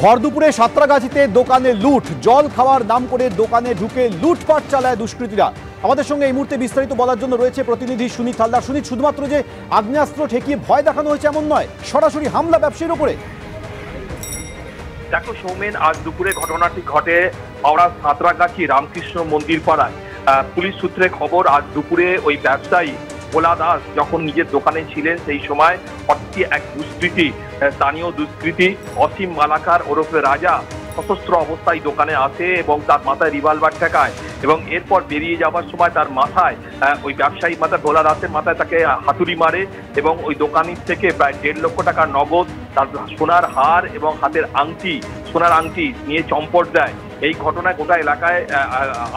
ভর দুপুরে সাঁতরাগাছিতে দোকানে লুট, জল খাওয়ার নাম করে দোকানে ঢুকে লুটপাট চালায় দুষ্কৃতীরা। আমাদের সঙ্গে এই মুহূর্তে বিস্তারিত বলার জন্য রয়েছে প্রতিনিধি সুনীত হালদার। সুনীত, শুধুমাত্র যে আগ্নেয়াস্ত্র ঠেকিয়ে ভয় দেখানো হয়েছে এমন নয়, সরাসরি হামলা ব্যবসায়ীর উপরে। দেখো সৌমেন, আজ দুপুরে ঘটনাটি ঘটে হাওড়ার সাঁতরাগাছি রামকৃষ্ণ মন্দির পাড়ায়। পুলিশ সূত্রে খবর, আজ দুপুরে ওই ব্যবসায়ী ভোলা দাস যখন নিজের দোকানে ছিলেন সেই সময় হঠাৎ এক দুষ্কৃতী, স্থানীয় দুষ্কৃতী অসীম মালাকার ওরফে রাজা সশস্ত্র অবস্থায় দোকানে আসে এবং তার মাথায় রিভলভার ঠেকায় এবং এরপর বেরিয়ে যাওয়ার সময় তার মাথায় ওই ব্যবসায়ী মাথায় ভোলা দাসের মাথায় তাকে হাতুড়ি মারে এবং ওই দোকানির থেকে প্রায় 1.5 লক্ষ টাকার নগদ, তার সোনার হার এবং হাতের আংটি, সোনার আংটি নিয়ে চম্পট দেয়। এই ঘটনায় গোটা এলাকায়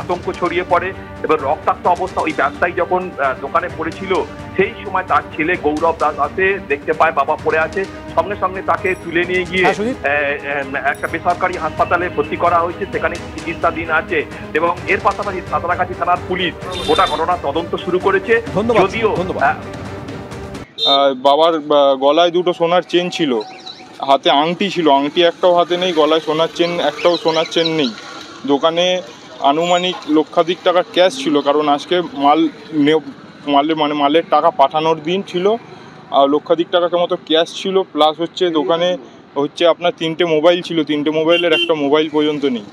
আতঙ্ক ছড়িয়ে পড়ে এবং রক্তাক্ত অবস্থা ওই ব্যবসায়ী যখন দোকানে পড়েছিল সেই সময় তার ছেলে গৌরব দাস আসে, দেখতে পায় বাবা পড়ে আছে, সঙ্গে সঙ্গে তাকে তুলে নিয়ে গিয়ে একটা বেসরকারি হাসপাতালে ভর্তি করা হয়েছে, সেখানে চিকিৎসাধীন আছে এবং এর পাশাপাশি সাঁতরাগাছি থানার পুলিশ গোটা ঘটনার তদন্ত শুরু করেছে। যদিও বাবার গলায় দুটো সোনার চেন ছিল, হাতে আংটি ছিল, আংটি একটাও হাতে নেই, গলায় সোনার চেন একটাও সোনার চেন নেই। দোকানে আনুমানিক লক্ষাধিক টাকার ক্যাশ ছিল, কারণ আজকে মালের টাকা পাঠানোর দিন ছিল। আর লক্ষাধিক টাকার মতো ক্যাশ ছিল, প্লাস দোকানে আপনার 3টে মোবাইল ছিল, 3টে মোবাইলের একটা মোবাইল পর্যন্ত নেই।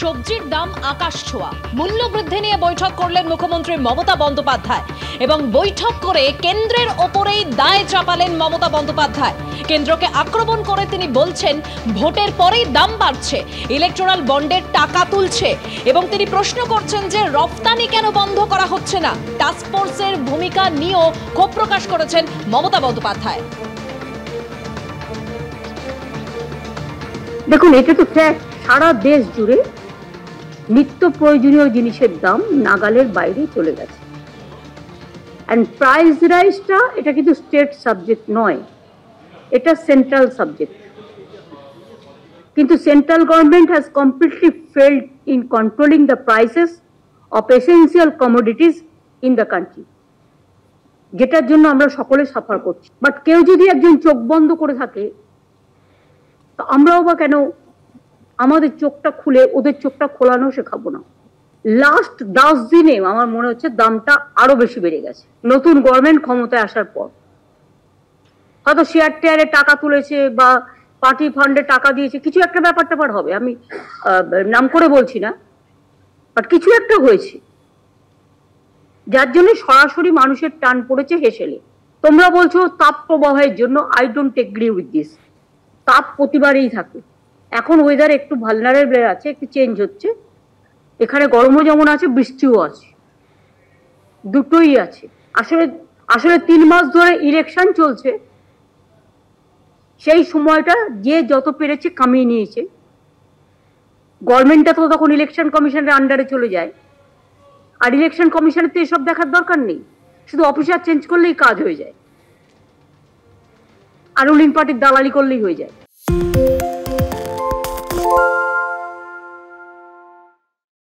সবজির দাম আকাশ ছোঁয়া, মূল্য বৃদ্ধি নিয়ে বৈঠক করলেন মুখ্যমন্ত্রী মমতা বন্দ্যোপাধ্যায় এবং বৈঠক করে কেন্দ্রের ওপরেই দায় চাপালেন মমতা বন্দ্যোপাধ্যায়। কেন্দ্রকে আক্রমণ করে তিনি বলছেন ভোটের পরেই দাম বাড়ছে, ইলেকট্রাল বন্ডের টাকা তুলছে এবং তিনি প্রশ্ন করছেন যে রফতানি কেন বন্ধ করা হচ্ছে না। টাস্ক ফোর্সের ভূমিকা নিয়েও ক্ষোভ প্রকাশ করেছেন মমতা বন্দ্যোপাধ্যায়। দেখুন, এটা তো সারা দেশ জুড়ে নিত্য প্রয়োজনীয় জিনিসের দাম নাগালের বাইরে চলে গেছে। অ্যান্ড প্রাইস রাইজটা এটা কিন্তু স্টেট সাবজেক্ট নয়, এটা সেন্ট্রাল সাবজেক্ট। কিন্তু central government has completely failed in controlling the prices of essential commodities in the country, যেটার জন্য আমরা সকলে সাফার করছি। বাট কেউ যদি একজন চোখ বন্ধ করে থাকে, তো আমরাও বা কেন আমাদের চোখটা খুলে ওদের চোখটা খোলানো শেখাবো না? লাস্ট 10 দিনে আমার মনে হচ্ছে দামটা আরো বেশি বেড়ে গেছে। নতুন গভর্নমেন্ট ক্ষমতায় আসার পর হয়তো শেয়ার টেয়ারে টাকা তুলেছে বা পার্টি ফান্ডে টাকা দিয়েছে, কিছু একটা ব্যাপার হবে, আমি নাম করে বলছি না, বাট কিছু একটা হয়েছে যার জন্য সরাসরি মানুষের টান পড়েছে হেসেলে। তোমরা বলছো তাপ প্রবাহের জন্য, I don't agree with this. তাপ প্রতিবারেই থাকে, এখন ওয়েদার একটু ভালনারেবল আছে, একটু চেঞ্জ হচ্ছে, এখানে গরমও যেমন আছে বৃষ্টিও আছে, দুটোই আছে। আসলে 3 মাস ধরে ইলেকশন চলছে, সেই সময়টা যে যত পেরেছে কামিয়ে নিয়েছে। গভর্নমেন্টটা তো তখন ইলেকশন কমিশনের আন্ডারে চলে যায়, আর ইলেকশন কমিশনের তো এসব দেখার দরকার নেই, শুধু অফিসার চেঞ্জ করলেই কাজ হয়ে যায়, আর রুলিং পার্টির দালালি করলেই হয়ে যায়।